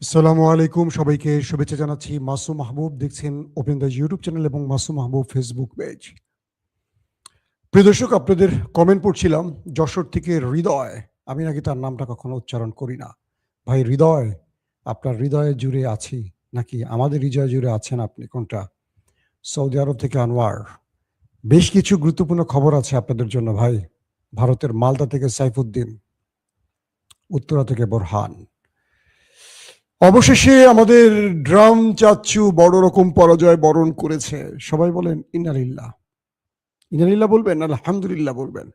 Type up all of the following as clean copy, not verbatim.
আসসালামু আলাইকুম, সবাইকে শুভেচ্ছা জানাচ্ছি। মাসুম মাহবুব দেখছেন ওপেন দ্য ইউটিউব চ্যানেল এবং মাসুম মাহবুব ফেসবুক পেজ। প্রিয় দর্শক, আপনাদের কমেন্ট পড়ছিলাম যশোর থেকে হৃদয়। আমি নাকি তার নামটা কখনো উচ্চারণ করি না। ভাই হৃদয়, আপনার হৃদয়ে জুড়ে আছি নাকি আমাদের হৃদয় জুড়ে আছেন আপনি, কোনটা? সৌদি আরব থেকে আনোয়ার। বেশ কিছু গুরুত্বপূর্ণ খবর আছে আপনাদের জন্য ভাই। ভারতের মালদা থেকে সাইফুদ্দিন, উত্তরা থেকে বোরহান। অবশেষে আমাদের ড্রাম চাচ্চু বড় রকম পরাজয় বরণ করেছে। সবাই বলেন ইন্নালিল্লাহ। ইন্নালিল্লাহ বলবেন, আলহামদুলিল্লাহ বলবেন।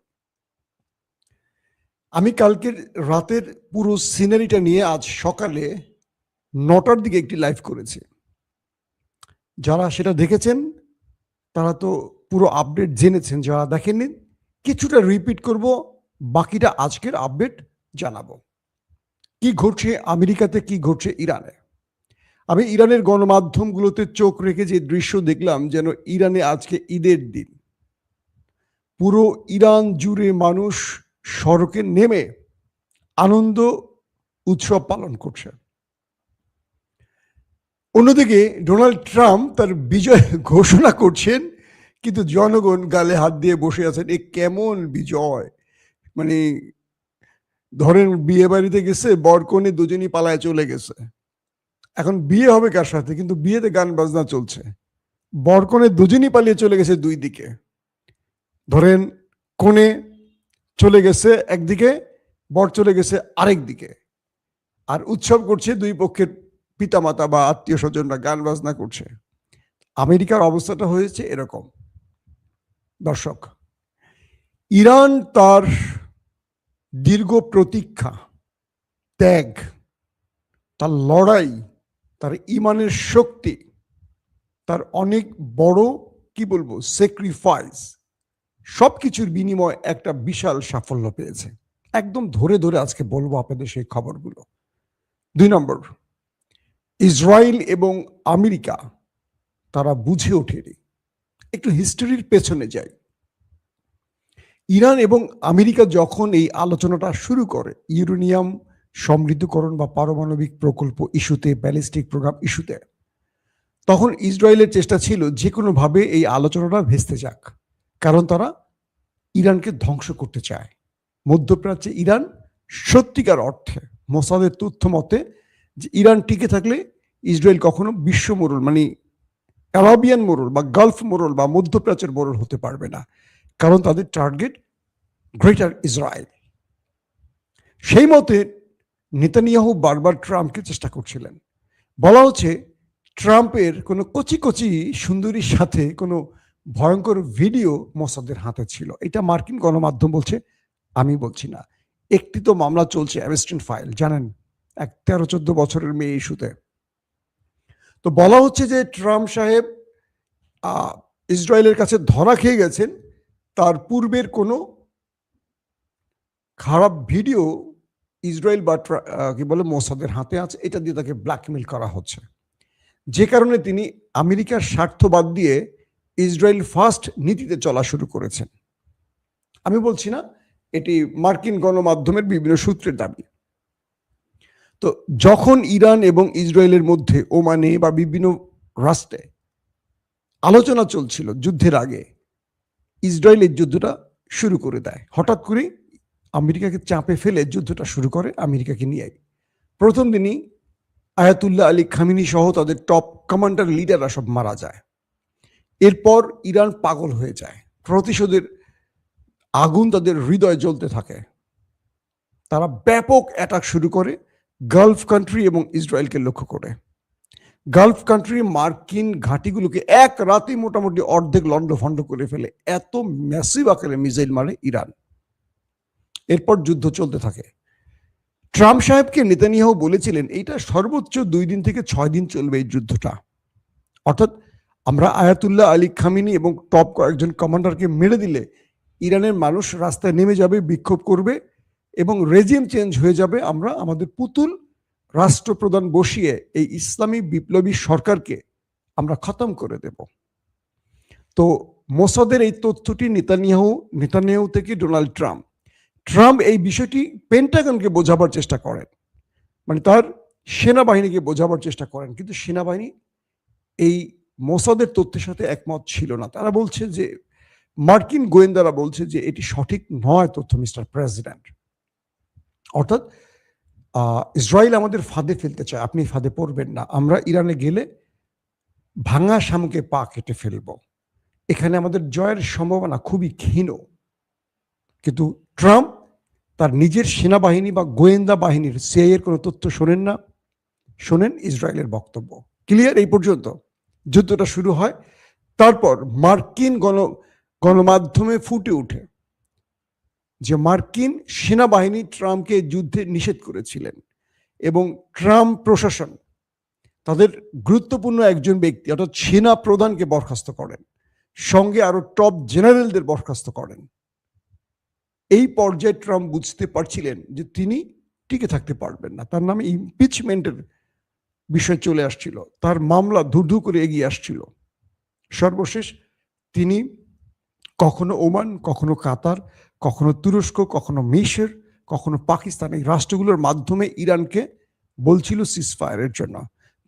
আমি কালকের রাতের পুরো সিনারিটা নিয়ে আজ সকালে 9টার দিকে একটি লাইভ করেছি। যারা সেটা দেখেছেন তারা তো পুরো আপডেট জেনেছেন, যারা দেখেননি কিছুটা রিপিট করব, বাকিটা আজকের আপডেট জানাবো। কি ঘটছে আমেরিকাতে, কি ঘটছে ইরানে। আমি ইরানের গণমাধ্যমগুলোতে চোখ রেখে যে দৃশ্য দেখলাম, যেন ইরানে আজকে ঈদের দিন। পুরো ইরান জুড়ে মানুষ সড়কে নেমে আনন্দ উৎসব পালন করছে। অন্যদিকে ডোনাল্ড ট্রাম্প তার বিজয় ঘোষণা করছেন, কিন্তু জনগণ গালে হাত দিয়ে বসে আছেন। এ কেমন বিজয়! মানে ধরেন বিয়ে বাড়িতে গেছে, বরকনে দুজনই পালায় চলে গেছে, এখন বিয়ে হবে কার সাথে? কিন্তু বিয়েতে গান বাজনা চলছে, বরকনে দুজনই পালিয়ে চলে গেছে দুই দিকে। ধরেন কোণে চলে গেছে একদিকে, বর চলে গেছে আরেক দিকে, আর উৎসব করছে দুই পক্ষের পিতামাতা বা আত্মীয় স্বজনরা, গান বাজনা করছে। আমেরিকার অবস্থাটা হয়েছে এরকম। দর্শক, ইরান তার দীর্ঘ প্রতীক্ষা, ত্যাগ, তার লড়াই, তার ইমানের শক্তি, তার অনেক বড় কি বলবো স্যাক্রিফাইস, সবকিছুর বিনিময়ে একটা বিশাল সাফল্য পেয়েছে। একদম ধরে ধরে আজকে বলবো আপনাদের সেই খবরগুলো। 2 নম্বর, ইসরায়েল এবং আমেরিকা তারা বুঝে ওঠেনি। একটু হিস্টোরির পেছনে যাই। ইরান এবং আমেরিকা যখন এই আলোচনাটা শুরু করে ইউরেনিয়াম সমৃদ্ধকরণ বা পারমাণবিক প্রকল্প ইস্যুতে, ব্যালিস্টিক প্রোগ্রাম ইস্যুতে, তখন ইসরায়েলের চেষ্টা ছিল যে কোনোভাবে এই আলোচনাটা ভেস্তে যাক, কারণ তারা ইরানকে ধ্বংস করতে চায়। মধ্যপ্রাচ্যে ইরান সত্যিকার অর্থে মোসাদের তথ্য মতে যে ইরান টিকে থাকলে ইসরায়েল কখনো বিশ্ব মোড়ল মানে অ্যারাবিয়ান মোড়ল বা গালফ মোড়ল বা মধ্যপ্রাচ্যের মোড়ল হতে পারবে না, কারণ তাদের টার্গেট গ্রেটার ইসরায়েল। সেই মতে নেতানিয়াহু বারবার ট্রাম্পকে চেষ্টা করছিলেন। বলা হচ্ছে ট্রাম্পের কোনো কচি কচি সুন্দরীর সাথে কোনো ভয়ঙ্কর ভিডিও মোসাদের হাতে ছিল। এটা মার্কিন গণমাধ্যম বলছে, আমি বলছি না। একটি তো মামলা চলছে, অ্যাবস্টিন ফাইল, জানেন, এক 13-14 বছরের মেয়ে ইস্যুতে। তো বলা হচ্ছে যে ট্রাম্প সাহেব ইসরায়েলের কাছে ধরা খেয়ে গেছেন, তার পূর্বের কোনো খারাপ ভিডিও ইসরায়েল বা কি বলে মোসাদের হাতে আছে, এটা দিয়ে তাকে ব্ল্যাকমেল করা হচ্ছে। যে কারণে তিনি আমেরিকার স্বার্থ বাদ দিয়ে ইসরায়েল ফার্স্ট নীতিতে চলা শুরু করেছেন। আমি বলছি না, এটি মার্কিন গণমাধ্যমের বিভিন্ন সূত্রের দাবি। তো যখন ইরান এবং ইসরায়েলের মধ্যে ওমানে বা বিভিন্ন রাষ্ট্রে আলোচনা চলছিল যুদ্ধের আগে, ইসরায়েলের যুদ্ধটা শুরু করে দেয়। হঠাৎ করে আমেরিকাকে চাপে ফেলে যুদ্ধটা শুরু করে আমেরিকাকে নিয়েই। প্রথম দিনই আয়াতুল্লাহ আলী খামিনি সহ তাদের টপ কমান্ডার লিডাররা সব মারা যায়। এরপর ইরান পাগল হয়ে যায়, প্রতিশোধের আগুন তাদের হৃদয়ে জ্বলতে থাকে। তারা ব্যাপক অ্যাটাক শুরু করে গালফ কান্ট্রি এবং ইসরায়েলকে লক্ষ্য করে। গালফ কান্ট্রি মার্কিন ঘাঁটিগুলোকে এক রাতে মোটামুটি অর্ধেক লন্ডভন্ড করে ফেলে। এত ম্যাসিভ আকারে মিসাইল মারে ইরান। এরপর যুদ্ধ চলতে থাকে। ট্রাম্প সাহেবকে নেতানিয়াহু বলেছিলেন এইটা সর্বোচ্চ 2 দিন থেকে 6 দিন চলবে এই যুদ্ধটা। অর্থাৎ আমরা আয়াতুল্লাহ আলী খামিনি এবং টপ কয়েকজন কমান্ডারকে মেরে দিলে ইরানের মানুষ রাস্তায় নেমে যাবে, বিক্ষোভ করবে এবং রেজিম চেঞ্জ হয়ে যাবে। আমরা আমাদের পুতুল রাষ্ট্রপ্রধান বসিয়ে এই ইসলামী বিপ্লবী সরকারকে আমরা খতম করে দেব। তো মোসাদের এই তথ্যটি নেতানিয়াহু থেকে ডোনাল্ড ট্রাম্প এই বিষয়টি পেন্টাগনকে বোঝাবার চেষ্টা করেন। মানে তার সেনাবাহিনীকে বোঝাবার চেষ্টা করেন, কিন্তু সেনাবাহিনী এই মোসাদের তথ্যের সাথে একমত ছিল না। তারা বলছে যে, মার্কিন গোয়েন্দারা বলছে যে এটি সঠিক নয় তথ্য মিস্টার প্রেসিডেন্ট। অর্থাৎ ইসরায়েল আমাদের ফাঁদে ফেলতে চায়, আপনি ফাঁদে পড়বেন না, আমরা ইরানে গেলে ভাঙা শামুকে পা কেটে ফেলব, এখানে আমাদের জয়ের সম্ভাবনা খুবই ক্ষীণ। কিন্তু ট্রাম্প তার নিজের সেনাবাহিনী বা গোয়েন্দা বাহিনীর সিআইএর কোনো তথ্য শোনেন না, শোনেন ইসরায়েলের বক্তব্য। ক্লিয়ার? এই পর্যন্ত যুদ্ধটা শুরু হয়। তারপর মার্কিন গণমাধ্যমে ফুটে ওঠে যে মার্কিন সেনাবাহিনী ট্রাম্পকে যুদ্ধে নিষেধ করেছিলেন এবং ট্রাম্প প্রশাসন তাদের গুরুত্বপূর্ণ একজন ব্যক্তি অর্থাৎ সেনা প্রধানকে বরখাস্ত করেন, সঙ্গে আরো টপ জেনারেলদের বরখাস্ত করেন। এই পর্যায়ে ট্রাম্প বুঝতে পারছিলেন যে তিনি টিকে থাকতে পারবেন না, তার নামে ইমপিচমেন্টের বিষয় চলে আসছিল, তার মামলা ধূ করে এগিয়ে আসছিল। সর্বশেষ তিনি কখনো ওমান, কখনো কাতার, কখনো তুরস্ক, কখনো মিশর, কখনো পাকিস্তান, এই রাষ্ট্রগুলোর মাধ্যমে ইরানকে বলছিল সিজফায়ারের জন্য।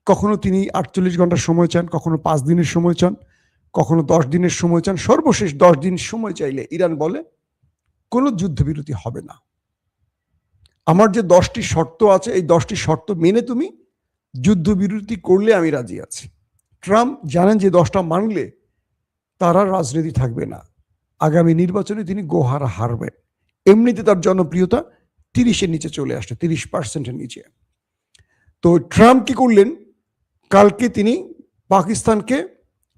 কখনো তিনি 48 ঘন্টার সময় চান, কখনো 5 দিনের সময় চান, কখনো 10 দিনের সময় চান। সর্বশেষ 10 দিন সময় চাইলে ইরান বলে কোনো যুদ্ধবিরতি হবে না, আমার যে 10টি শর্ত আছে এই 10টি শর্ত মেনে তুমি যুদ্ধবিরতি করলে আমি রাজি আছি। ট্রাম্প জানেন যে 10টা মানলে তার আর রাজনীতি থাকবে না, আগামী নির্বাচনে তিনি গোহারা হারবেন। এমনিতে তার জনপ্রিয়তা 30-এর নিচে চলে আসছে, 30%-এর নিচে। তো ট্রাম্প কি করলেন, কালকে তিনি পাকিস্তানকে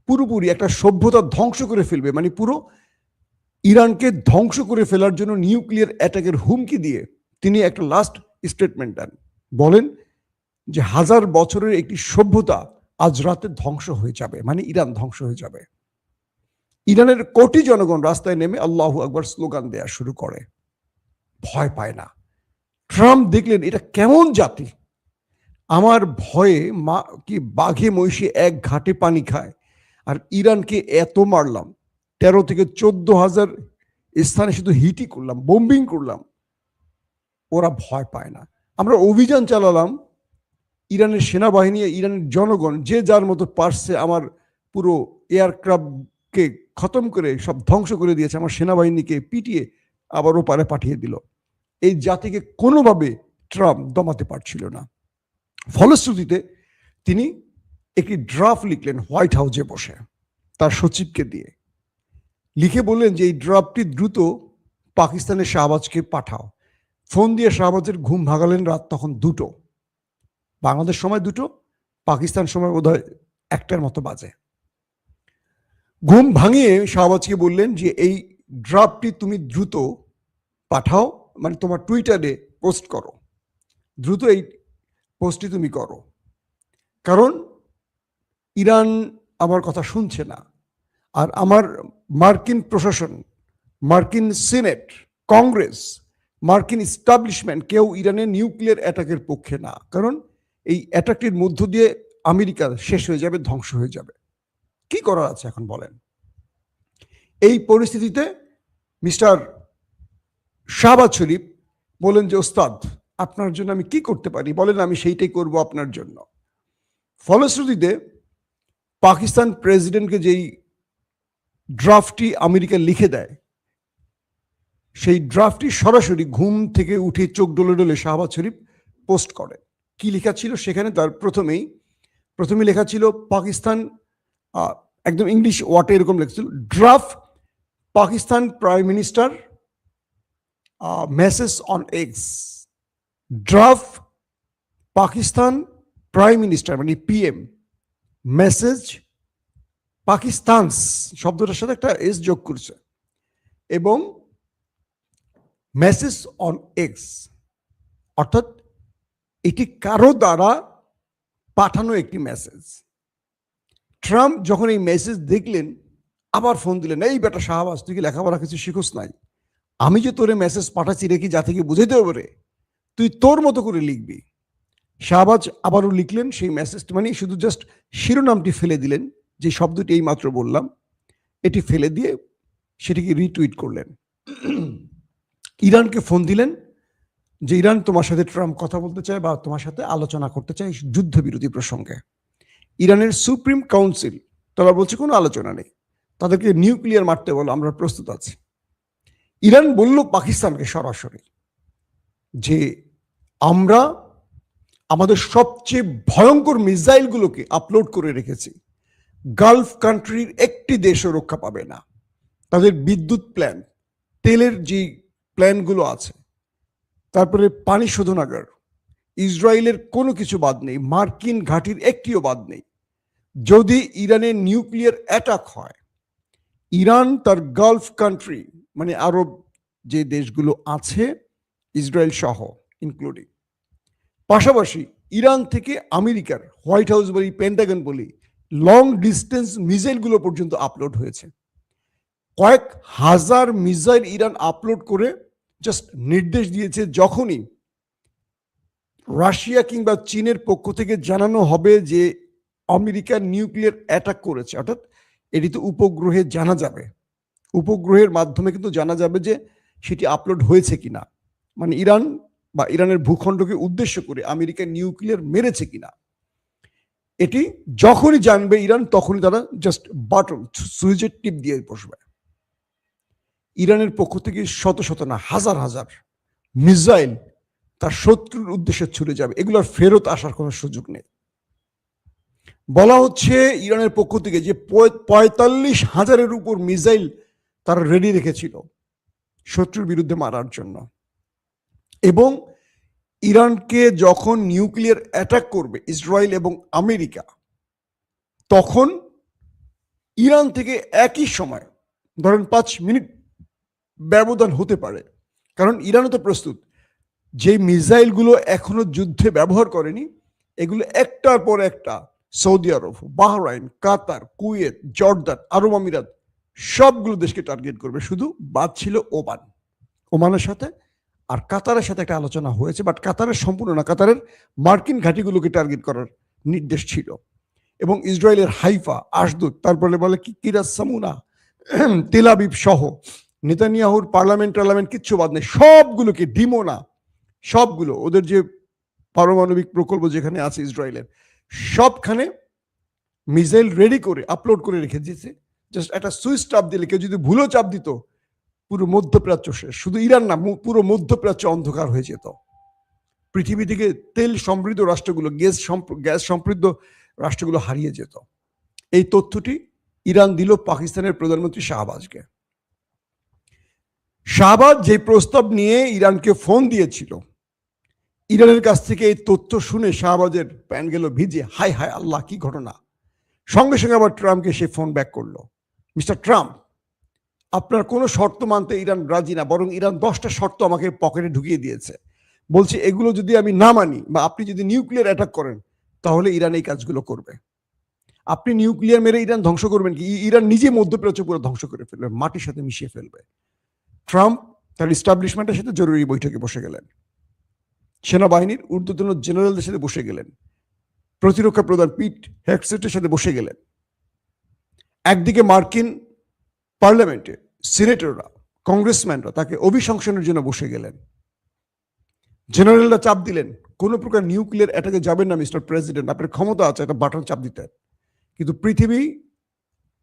পুরোপুরি একটা সভ্যতা ধ্বংস করে ফেলবে, মানে পুরো ইরানকে ধ্বংস করে ফেলার জন্য নিউক্লিয়ার অ্যাটাকের হুমকি দিয়ে তিনি একটা লাস্ট স্টেটমেন্ট দেন, বলেন যে 1000 বছরের একটি সভ্যতা আজ রাতে ধ্বংস হয়ে যাবে, মানে ইরান ধ্বংস হয়ে যাবে। ইরানের কোটি জনগণ রাস্তায় নেমে আল্লাহু আকবার স্লোগান দেয়া শুরু করে, ভয় পায় না। ট্রাম্প দেখলেন এটা কেমন জাতি, আমার ভয়ে বাঘে মহিষে এক ঘাটে পানি খায়, আর ইরানকে এত মারলাম, 13 থেকে 14,000 স্থানে শুধু হিটই করলাম, বোম্বিং করলাম, ওরা ভয় পায় না। আমরা অভিযান চালালাম, ইরানের সেনাবাহিনী, ইরানের জনগণ যে যার মতো পারছে আমার পুরো এয়ারক্রাফটকে খতম করে সব ধ্বংস করে দিয়েছে, আমার সেনাবাহিনীকে পিটিয়ে আবার ওপারে পাঠিয়ে দিল। এই জাতিকে কোনোভাবে ট্রাম্প দমাতে পারছিল না। ফলশ্রুতিতে তিনি একটি ড্রাফট লিখলেন হোয়াইট হাউসে বসে তার সচিবকে দিয়ে, লিখে বললেন যে এই ড্রাফটটি দ্রুত পাকিস্তানের শাহবাজকে পাঠাও। ফোন দিয়ে শাহবাজের ঘুম ভাগালেন, রাত তখন 2টো, বাংলাদেশ সময় 2টো, পাকিস্তান সময় বোধহয় 1টার মতো বাজে। ঘুম ভাঙিয়ে শাহবাজকে বললেন যে এই ড্রাফটটি তুমি দ্রুত পাঠাও, মানে তোমার টুইটারে পোস্ট করো, দ্রুত এই পোস্টটি তুমি করো, কারণ ইরান আমার কথা শুনছে না, আর আমার মার্কিন প্রশাসন, মার্কিন সিনেট, কংগ্রেস, মার্কিন এস্টাবলিশমেন্ট কেউ ইরানের নিউক্লিয়ার অ্যাটাকের পক্ষে না, কারণ এই অ্যাটাকটির মধ্য দিয়ে আমেরিকা শেষ হয়ে যাবে, ধ্বংস হয়ে যাবে। কি করার আছে এখন বলেন? এই পরিস্থিতিতে মিস্টার শাহবাজ শরীফ বলেন যে ওস্তাদ আপনার জন্য আমি কি করতে পারি বলেন, আমি সেইটাই করব আপনার জন্য। ফলশ্রুতিতে পাকিস্তান প্রেসিডেন্টকে যেই ড্রাফটটি আমেরিকা লিখে দেয়, সেই ড্রাফটটি সরাসরি ঘুম থেকে উঠে চোখ ডলে ডলে শাহবাজ শরীফ পোস্ট করে। কি লেখা ছিল সেখানে? তার প্রথমে লেখা ছিল পাকিস্তান, একদম ইংলিশ ওয়ার্ডে এরকম লেখছিল, draft Pakistan prime minister message on X, draft Pakistan prime minister মানে পিএম মেসেজ পাকিস্তানস, শব্দটার সাথে একটা এস যোগ করছে, এবং মেসেজ অন এক্স, অর্থাৎ এটি কারো দ্বারা পাঠানো একটি মেসেজ। ট্রাম্প যখন এই মেসেজ দেখলেন আবার ফোন দিলেন, এই বেটা শাহবাজ তুই কি লেখাপড়া কিছু শিখোস নাই, আমি যে তোরে মেসেজ পাঠাচ্ছি রেখে জাতিকে বুঝাইতে হবে, তুই তোর মতো করে লিখবি। শাহবাজ আবারও লিখলেন সেই মেসেজটি, মানে শুধু জাস্ট শিরোনামটি ফেলে দিলেন, যে শব্দটি এই মাত্র বললাম এটি ফেলে দিয়ে সেটিকে রিটুইট করলেন। ইরানকে ফোন দিলেন, যে ইরান তোমার সাথে ট্রাম্প কথা বলতে চায় বা তোমার সাথে আলোচনা করতে চায় যুদ্ধবিরতি প্রসঙ্গে। ইরানের সুপ্রিম কাউন্সিল তারা বলছে কোনো আলোচনা নেই, তাদেরকে নিউক্লিয়ার মারতে বলো, আমরা প্রস্তুত আছি। ইরান বলল পাকিস্তানকে সরাসরি যে আমরা আমাদের সবচেয়ে ভয়ঙ্কর মিসাইলগুলোকে আপলোড করে রেখেছি, গালফ কান্ট্রির একটি দেশও রক্ষা পাবে না। তাদের বিদ্যুৎ প্ল্যান, তেলের যে প্ল্যানগুলো আছে, তারপরে পানি শোধনাগার, ইসরায়েলের কোনো কিছু বাদ নেই, মার্কিন ঘাঁটির একটিও বাদ নেই। যদি ইরানের নিউক্লিয়ার অ্যাটাক হয়, ইরান তার গালফ কান্ট্রি মানে আরব যে দেশগুলো আছে ইসরায়েল সহ ইনক্লুডিং, পাশাপাশি ইরান থেকে আমেরিকার হোয়াইট হাউস বলি, পেন্টাগন বলি, লং ডিস্টেন্স মিসাইলগুলো পর্যন্ত আপলোড হয়েছে। কয়েক হাজার মিসাইল ইরান আপলোড করে জাস্ট নির্দেশ দিয়েছে যখনই রাশিয়া কিংবা চীনের পক্ষ থেকে জানানো হবে যে আমেরিকা নিউক্লিয়ার অ্যাটাক করেছে, অর্থাৎ এটি তো উপগ্রহে জানা যাবে, উপগ্রহের মাধ্যমে কিন্তু জানা যাবে যে সেটি আপলোড হয়েছে কিনা, মানে ইরান বা ইরানের ভূখণ্ডকে উদ্দেশ্য করে আমেরিকা নিউক্লিয়ার মেরেছে কিনা। এটি যখনই জানবে ইরান, তখনই তারা জাস্ট বাটন সুইচের টিপ দিয়ে বসবে। ইরানের পক্ষ থেকে শত শত না হাজার হাজার মিসাইল তার শত্রুর উদ্দেশ্যে ছুড়ে যাবে, এগুলোর ফেরত আসার কোনো সুযোগ নেই। বলা হচ্ছে ইরানের পক্ষ থেকে যে 45,000-এর উপর মিসাইল তারা রেডি রেখেছিল শত্রুর বিরুদ্ধে মারার জন্য, এবং ইরানকে যখন নিউক্লিয়ার অ্যাটাক করবে ইসরায়েল এবং আমেরিকা, তখন ইরান থেকে একই সময় ধরেন 5 মিনিট ব্যবধান হতে পারে, কারণ ইরানও তো প্রস্তুত। যে মিসাইলগুলো এখনো যুদ্ধে ব্যবহার করেনি, এগুলো একটার পর একটা সৌদি আরব, বাহরাইন, কাতার, কুয়েত, জর্দান, আরব আমিরাত সবগুলো দেশকে টার্গেট করবে। শুধু বাদ ছিল ওমান, ওমানের সাথে আর কাতারের সাথে একটা আলোচনা হয়েছে, বাট কাতারের সম্পূর্ণ না, কাতারের মার্কিন ঘাঁটিগুলোকে টার্গেট করার নির্দেশ ছিল। এবং ইসরায়েলের হাইফা, আশদুদ, তারপরে বলে কি কিরাস সামুনা, তেল আবিব সহ নেতানিয়াহুর পার্লামেন্ট কিচ্ছু বাদ নেই, সবগুলোকে, ডিমোনা, সবগুলো ওদের যে পারমাণবিক প্রকল্প যেখানে আছে ইসরায়েলের, সবখানে মিসাইল রেডি করে আপলোড করে রেখে দিয়েছে। জাস্ট একটা সুইচ চাপ দিলে, কেউ যদি ভুলও চাপ দিত, পুরো মধ্যপ্রাচ্য শেষ। শুধু ইরান না, পুরো মধ্যপ্রাচ্য অন্ধকার হয়ে যেত। পৃথিবী থেকে তেল সমৃদ্ধ রাষ্ট্রগুলো, গ্যাস সমৃদ্ধ রাষ্ট্রগুলো হারিয়ে যেত। এই তথ্যটি ইরান দিল পাকিস্তানের প্রধানমন্ত্রী শাহবাজকে। শাহবাজ যে প্রস্তাব নিয়ে ইরানকে ফোন দিয়েছিল, ইরানের কাছ থেকে এই তথ্য শুনে শাহবাজের প্যান গেল ভিজে, হায় হায় আল্লাহ, কি ঘটনা। সঙ্গে সঙ্গে আবার ট্রাম্পকে সে ফোন ব্যাক করলো, মিস্টার ট্রাম্প, আপনার কোনো শর্ত মানতে ইরান রাজি না, বরং ইরান 10টা শর্ত আমাকে পকেটে ঢুকিয়ে দিয়েছে। বলছে এগুলো যদি আমি না মানি বা আপনি যদি নিউক্লিয়ার অ্যাটাক করেন, তাহলে ইরান এই কাজগুলো করবে। আপনি নিউক্লিয়ার মেরে ইরান ধ্বংস করবেন কি? ইরান নিজে মধ্যপ্রাচ্য পুরো ধ্বংস করে ফেলবে, মাটির সাথে মিশিয়ে ফেলবে। ট্রাম্প তার ইস্টাবলিশমেন্টের সাথে জরুরি বৈঠকে বসে গেলেন, সেনাবাহিনীর ঊর্ধ্বতন জেনারেলদের সাথে বসে গেলেন, প্রতিরক্ষা প্রধান পিট হেগসেটের সাথে বসে গেলেন। একদিকে মার্কিন পার্লামেন্টে সিনেটররা, কংগ্রেসম্যানরা তাকে অভিশংসনের জন্য বসে গেলেন। জেনারেলরা চাপ দিলেন, কোন প্রকার নিউক্লিয়ার অ্যাটাকে যাবেন না মিস্টার প্রেসিডেন্ট, আপনার ক্ষমতা আছে একটা বাটন চাপ দিতে, কিন্তু পৃথিবী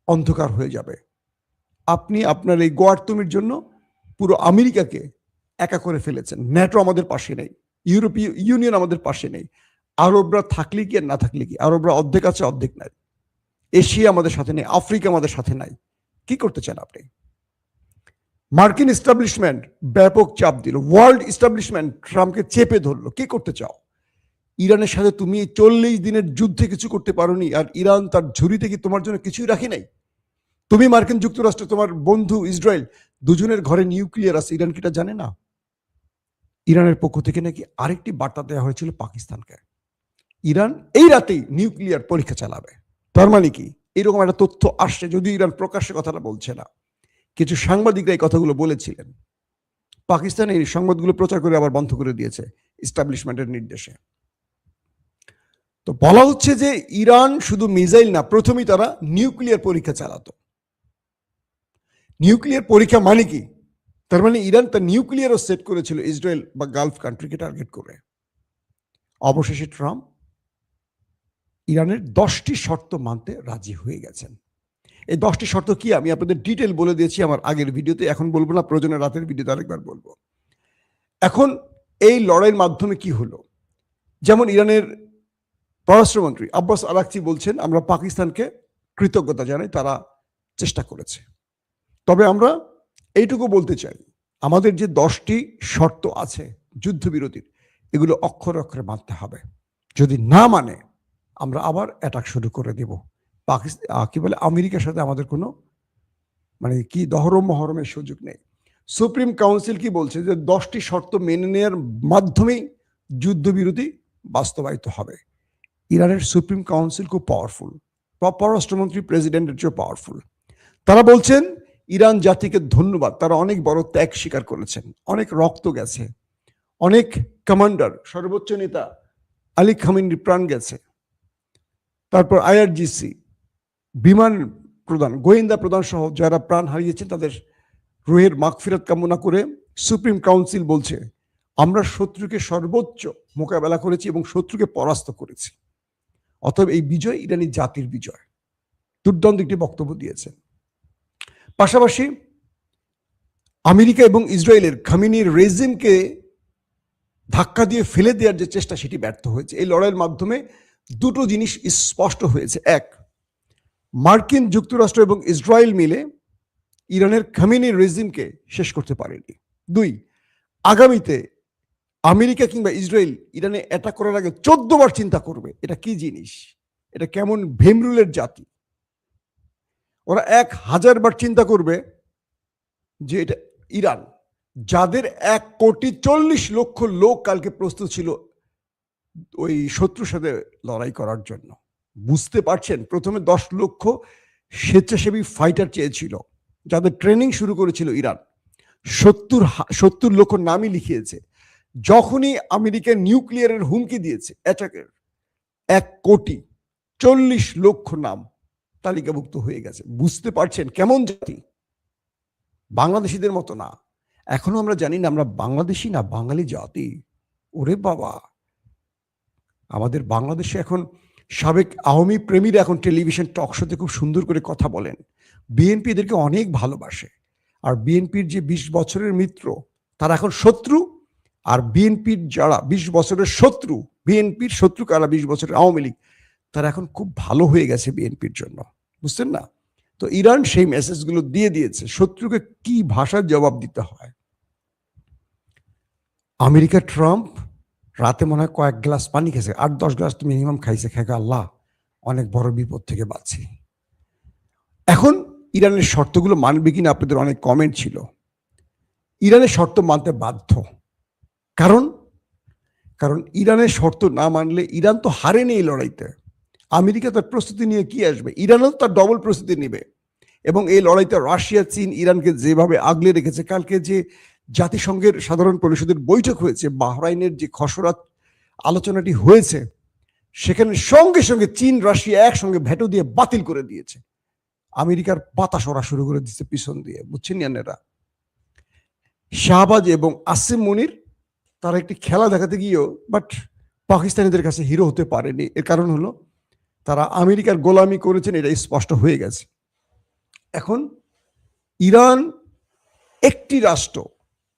অন্ধকার হয়ে যাবে। আপনি আপনার এই গোয়ার্তুমির জন্য পুরো আমেরিকাকে একা করে ফেলেছেন। ন্যাটো আমাদের পাশে নেই, ইউরোপীয় ইউনিয়ন আমাদের পাশে নেই, আরবরা থাকলে কি আর না থাকলে কি, আরবরা অর্ধেক আছে অর্ধেক নাই, এশিয়া আমাদের সাথে নেই, আফ্রিকা আমাদের সাথে নাই, কি করতে চান আপনি? মার্কিন এস্টাবলিশমেন্ট ব্যাপক চাপ দিল, ওয়ার্ল্ড এস্টাবলিশমেন্ট ট্রাম্পকে চেপে ধরলো, কি করতে চাও? ইরানের সাথে তুমি 40 দিনের যুদ্ধে কিছু করতে পারোনি, আর ইরান তার ঝুড়ি থেকে তোমার জন্য কিছুই রাখি নাই। তুমি মার্কিন যুক্তরাষ্ট্র, তোমার বন্ধু ইসরায়েল, দুজনের ঘরে নিউক্লিয়ার আছে, ইরান কিটা জানে না? ইরানের পক্ষ থেকে নাকি আরেকটি বার্তা দেওয়া হয়েছিল পাকিস্তানকে, ইরান এই রাতেই নিউক্লিয়ার পরীক্ষা চালাবে। তার মানে কি, এরকম একটা তথ্য আসছে, যদি ইরান প্রকাশ্যে কথাটা বলছে না, কিছু সাংবাদিকরা এই কথাগুলো বলেছিলেন। পাকিস্তান এই সংবাদগুলো প্রচার করে আবার বন্ধ করে দিয়েছে এস্টাবলিশমেন্টের নির্দেশে। তো বলা হচ্ছে যে ইরান শুধু মিসাইল না, প্রথমেই তারা নিউক্লিয়ার পরীক্ষা চালাতো। নিউক্লিয়ার পরীক্ষা মানে কি? তার মানে ইরান তার নিউক্লিয়ারও সেট করেছিল ইসরায়েল বা গালফ কান্ট্রিকে টার্গেট করে। অবশেষে ট্রাম্প ইরানের 10টি শর্ত মানতে রাজি হয়ে গেছেন। এই 10টি শর্ত কি আমি আপনাদের ডিটেল বলে দিয়েছি আমার আগের ভিডিওতে, এখন বলবো না, প্রয়োজনে রাতের ভিডিওতে আরেকবার বলবো। এখন এই লড়াইয়ের মাধ্যমে কি হলো, যেমন ইরানের পররাষ্ট্রমন্ত্রী আব্বাস আরাকচি বলছেন, আমরা পাকিস্তানকে কৃতজ্ঞতা জানাই, তারা চেষ্টা করেছে। তবে আমরা এইটুকু বলতে চাই, আমাদের যে 10টি শর্ত আছে যুদ্ধবিরতির, এগুলো অক্ষরে অক্ষরে মানতে হবে। যদি না মানে আমরা আবার অ্যাটাক শুরু করে দেব। পাকিস্তান কি বলে, আমেরিকার সাথে আমাদের কোনো মানে কি দহরম মহরমের সুযোগ নেই। সুপ্রিম কাউন্সিল কি বলছে, যে 10টি শর্ত মেনে নেওয়ার মাধ্যমেই যুদ্ধবিরতি বাস্তবায়িত হবে। ইরানের সুপ্রিম কাউন্সিল খুব পাওয়ারফুল, পররাষ্ট্রমন্ত্রী প্রেসিডেন্টের চেয়ে পাওয়ারফুল। তারা বলছেন ইরান জাতিকে ধন্যবাদ, তারা অনেক বড় ত্যাগ স্বীকার করেছেন, অনেক রক্ত গেছে, অনেক কমান্ডার, সর্বোচ্চ নেতা আলী খামেনির প্রাণ গেছে। তারপর আইআরজিসি, বিমান প্রধান, গোয়েন্দা প্রধান সহ যারা প্রাণ হারিয়েছেন তাদের রুহের মাগফিরাত কামনা করে সুপ্রিম কাউন্সিল বলছে, আমরা শত্রুকে সর্বোচ্চ মোকাবেলা করেছি এবং শত্রুকে পরাস্ত করেছি, অতএব এই বিজয় ইরানি জাতির বিজয়। দুর্দান্ত একটি বক্তব্য দিয়েছেন। পাশাপাশি আমেরিকা এবং ইসরায়েলের খামেনির রেজিমকে ধাক্কা দিয়ে ফেলে দেওয়ার যে চেষ্টা, সেটি ব্যর্থ হয়েছে। এই লড়াইয়ের মাধ্যমে দুটো জিনিস স্পষ্ট হয়েছে। এক, মার্কিন যুক্তরাষ্ট্র এবং ইসরায়েল মিলে ইরানের খামেনির রেজিমকে শেষ করতে পারেনি। দুই, আগামীতে আমেরিকা কিংবা ইসরায়েল ইরানে অ্যাটাক করার আগে 14 বার চিন্তা করবে এটা কি জিনিস, এটা কেমন ভেমরুলের জাতি। ওরা 1000 বার চিন্তা করবে যে এটা ইরান, যাদের 1,40,00,000 লোক কালকে প্রস্তুত ছিল ওই শত্রুর সাথে লড়াই করার জন্য। বুঝতে পারছেন, প্রথমে 10 লক্ষ স্বেচ্ছাসেবী ফাইটার চেয়েছিল, যাদের ট্রেনিং শুরু করেছিল ইরান। 70 লক্ষ নামই লিখিয়েছে। যখনই আমেরিকা নিউক্লিয়ারের হুমকি দিয়েছে অ্যাটাকের, 1,40,00,000 নাম তালিকাভুক্ত হয়ে গেছে। বুঝতে পারছেন কেমন জাতি, বাংলাদেশিদের মতো না। এখনো আমরা জানি না আমরা বাংলাদেশি না বাঙালি জাতি। ওরে বাবা, আমাদের বাংলাদেশে এখন সাবেক আওয়ামী প্রেমীরা এখন টেলিভিশন টক শোতে খুব সুন্দর করে কথা বলেন। বিএনপি এদেরকে অনেক ভালোবাসে, আর বিএনপির যে 20 বছরের মিত্র তারা এখন শত্রু, আর বিএনপির যারা 20 বছরের শত্রু, বিএনপির শত্রু কারা, 20 বছরের আওয়ামী লীগ, তারা এখন খুব ভালো হয়ে গেছে বিএনপির জন্য, বুঝছেন না? তো ইরান সেই মেসেজগুলো দিয়ে দিয়েছে, শত্রুকে কি ভাষার জবাব দিতে হয়। আমেরিকা ট্রাম্প রাতে মনে হয় কয়েক গ্লাস পানি খেয়েছে, 8-10 গ্লাস তো মিনিমাম খাইছে, খেয়ে আল্লাহ অনেক বড় বিপদ থেকে বাঁচি। এখন ইরানের শর্তগুলো মানবে কিনা আপনাদের অনেক কমেন্ট ছিল। ইরানের শর্ত মানতে বাধ্য, কারণ ইরানের শর্ত না মানলে ইরান তো হারেনি এই লড়াইতে। আমেরিকা তার প্রস্তুতি নিয়ে কি আসবে, ইরানও তার ডবল প্রস্তুতি নেবে। এবং এই লড়াইতে রাশিয়া, চীন ইরানকে যেভাবে আগলে রেখেছে, কালকে যে জাতিসংঘের সাধারণ পরিষদের বৈঠক হয়েছে, বাহরাইনের যে খসড়া আলোচনাটি হয়েছে, সেখানে সঙ্গে সঙ্গে চীন রাশিয়া একসঙ্গে ভেটো দিয়ে বাতিল করে দিয়েছে। আমেরিকার পাতা সরা শুরু করে দিচ্ছে পিছন দিয়ে, বুঝছেন ইয়ানেরা। শাহবাজ এবং আসিম মনির তারা একটি খেলা দেখাতে গিয়েও বাট পাকিস্তানিদের কাছে হিরো হতে পারেনি। এর কারণ হলো তারা আমেরিকার গোলামি করেছেন, এটা স্পষ্ট হয়ে গেছে। এখন ইরান একটি রাষ্ট্র,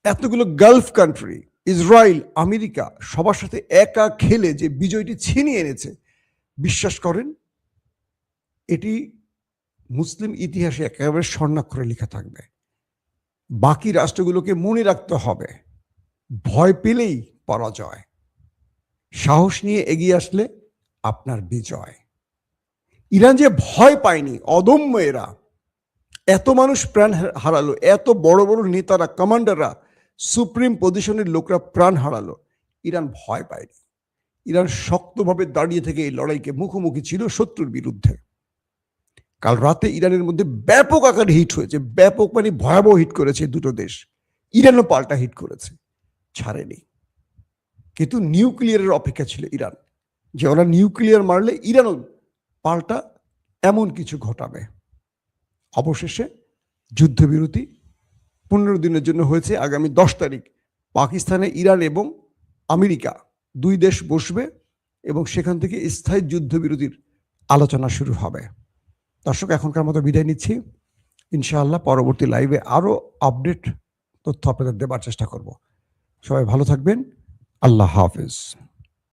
এতগুলো গালফ কান্ট্রি, ইসরায়েল, আমেরিকা সবার সাথে একা খেলে যে বিজয়টি ছিনিয়ে এনেছে, বিশ্বাস করেন এটি মুসলিম ইতিহাসে একেবারে স্বর্ণাক্ষরে লেখা থাকবে। বাকি রাষ্ট্রগুলোকে মনে রাখতে হবে, ভয় পেলেই পরাজয়, সাহস নিয়ে এগিয়ে আসলে আপনার বিজয়। ইরান যে ভয় পায়নি, অদম্য এরা, এত মানুষ প্রাণ হারালো, এত বড় বড় নেতারা, কমান্ডাররা, সুপ্রিম পজিশনের লোকরা প্রাণ হারালো, ইরান ভয় পায়নি। ইরান শক্তভাবে দাঁড়িয়ে থেকে এই লড়াইকে মুখোমুখি ছিল শত্রুর বিরুদ্ধে। কাল রাতে ইরানের মধ্যে ব্যাপক আকারে হিট হয়েছে, ব্যাপক মানে ভয়াবহ হিট করেছে দুটো দেশ। ইরানও পাল্টা হিট করেছে, ছাড়েনি। কিন্তু নিউক্লিয়ারের অপেক্ষা ছিল ইরান, যে ওরা নিউক্লিয়ার মারলে ইরানও পাল্টা এমন কিছু ঘটাবে। অবশেষে যুদ্ধবিরতি 15 দিনের জন্য হয়েছে। আগামী 10 তারিখ পাকিস্তানে ইরান এবং আমেরিকা 2 দেশ বসবে এবং সেখান থেকে স্থায়ী যুদ্ধবিরতির আলোচনা শুরু হবে। দর্শক, এখনকার মতো বিদায় নিচ্ছি। ইনশাআল্লাহ পরবর্তী লাইভে আরো আপডেট তথ্য আপনাদের দেবার চেষ্টা করব। সবাই ভালো থাকবেন। আল্লাহ হাফেজ।